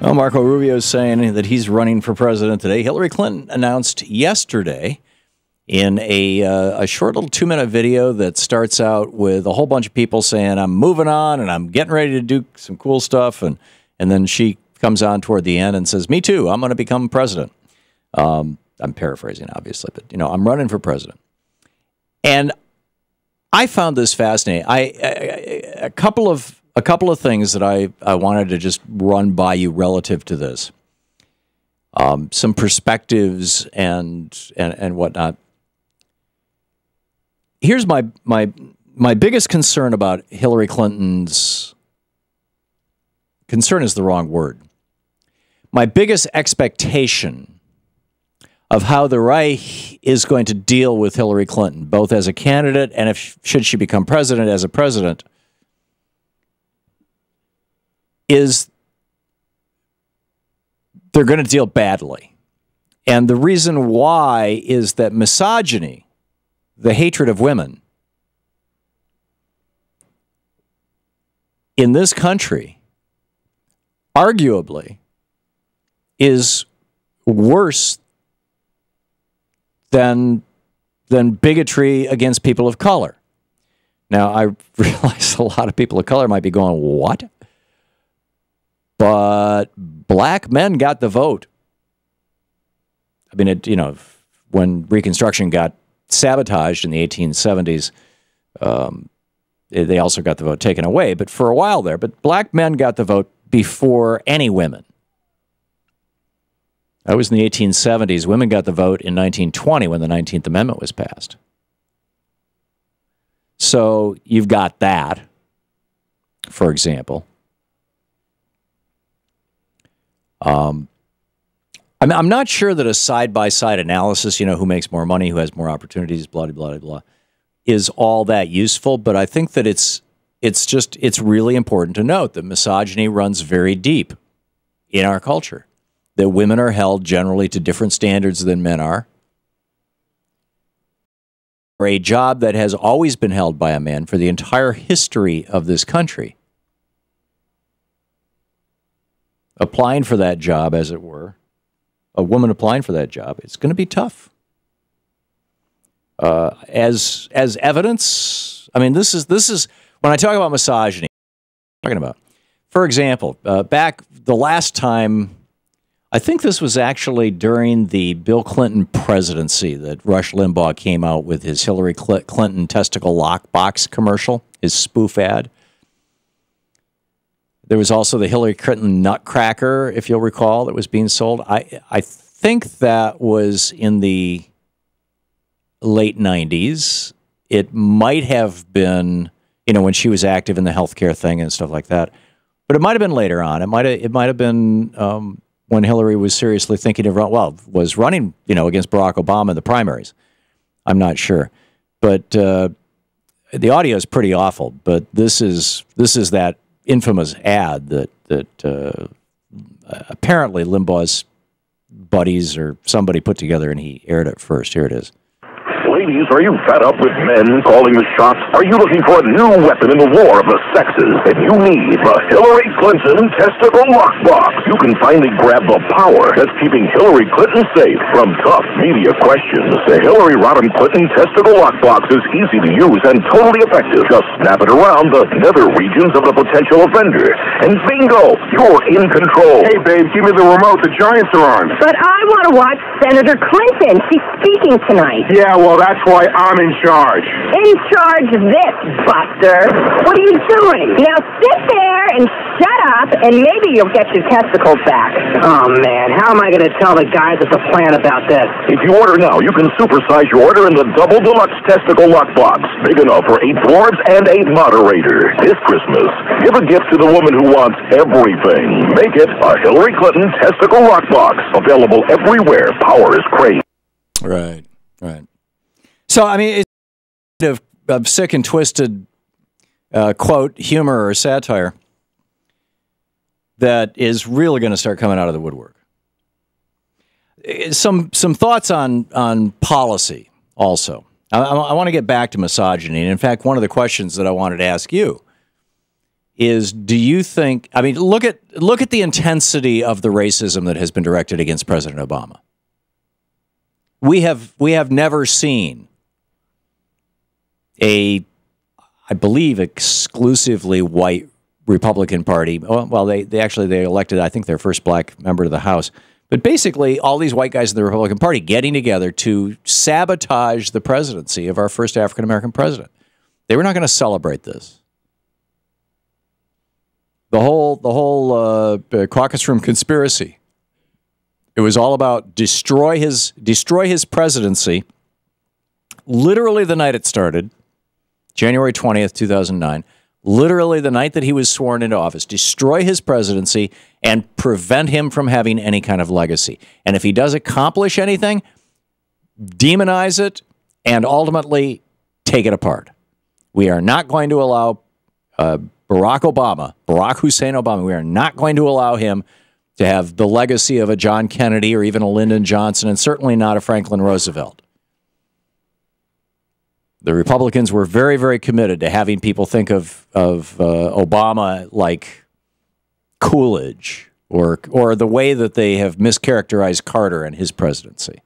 Well, Marco Rubio is saying that he's running for president today. Hillary Clinton announced yesterday in a short little 2-minute video that starts out with a whole bunch of people saying, I'm moving on and I'm getting ready to do some cool stuff. And then she comes on toward the end and says, me too, I'm going to become president. I'm paraphrasing, obviously, but, you know, I'm running for president. And I found this fascinating. A couple of things that I wanted to just run by you relative to this. Some perspectives and whatnot. Here's my biggest concern about Hillary Clinton's concern is the wrong word. My biggest expectation of how the right is going to deal with Hillary Clinton, both as a candidate and should she become president as a president, is they're going to deal badly. And the reason why is that misogyny, the hatred of women, in this country, arguably, is worse than bigotry against people of color. Now, I realize a lot of people of color might be going, what? But black men got the vote. I mean, when Reconstruction got sabotaged in the 1870s, they also got the vote taken away, but for a while there. But black men got the vote before any women. That was in the 1870s. Women got the vote in 1920 when the 19th Amendment was passed. So you've got that, for example. I'm not sure that a side-by-side analysis, you know, who makes more money, who has more opportunities, blah, blah, blah, blah, is all that useful. But I think that it's really important to note that misogyny runs very deep in our culture, that women are held generally to different standards than men are. For a job that has always been held by a man for the entire history of this country. Applying for that job, as it were, a woman applying for that job, it's going to be tough. As evidence, I mean, this is when I talk about misogyny, I'm talking about, for example, back the last time, I think this was actually during the Bill Clinton presidency that Rush Limbaugh came out with his Hillary Clinton testicle lockbox commercial, his spoof ad. There was also the Hillary Clinton Nutcracker, if you'll recall, that was being sold. I think that was in the late 90s. It might have been, you know, when she was active in the healthcare thing and stuff like that. But it might have been later on. It might have been when Hillary was seriously thinking of, was running, you know, against Barack Obama in the primaries. I'm not sure. But the audio is pretty awful. But this is that infamous ad that apparently Limbaugh's buddies or somebody put together, and he aired it first. Here it is. Ladies, are you fed up with men calling the shots? Are you looking for a new weapon in the war of the sexes? Then you need the Hillary Clinton testicle lockbox. You can finally grab the power that's keeping Hillary Clinton safe from tough media questions. The Hillary Rodham Clinton testicle lockbox is easy to use and totally effective. Just snap it around the nether regions of the potential offender, and bingo, you're in control. Hey, babe, give me the remote. The Giants are on. But I want to watch Senator Clinton. She's speaking tonight. Yeah, well, that's why I'm in charge. In charge of this, Buster. What are you doing? Now sit there and shut up, and maybe you'll get your testicles back. Oh, man, how am I going to tell the guys at the plant about this? If you order now, you can supersize your order in the double deluxe testicle lockbox. Big enough for 8 dwarves and a moderator. This Christmas, give a gift to the woman who wants everything. Make it a Hillary Clinton testicle lockbox. Available everywhere. Power is crazy. Right, right. So, I mean, it's of sick and twisted, quote, humor or satire that is really going to start coming out of the woodwork. Some thoughts on policy also. I want to get back to misogyny. And in fact, one of the questions that I wanted to ask you is, do you think, I mean, look at the intensity of the racism that has been directed against President Obama. We have never seen I believe, exclusively white Republican Party. Well, they elected, I think, their first black member to the House. But basically, all these white guys in the Republican Party getting together to sabotage the presidency of our first African-American president. They were not going to celebrate this. The whole caucus room conspiracy. It was all about destroy his presidency. Literally the night it started, January 20th, 2009. Literally the night that he was sworn into office, destroy his presidency and prevent him from having any kind of legacy. And if he does accomplish anything, demonize it and ultimately take it apart. We are not going to allow Barack Hussein Obama, we are not going to allow him to have the legacy of a John Kennedy or even a Lyndon Johnson, and certainly not a Franklin Roosevelt. The Republicans were very, very committed to having people think of Obama like Coolidge or the way that they have mischaracterized Carter and his presidency.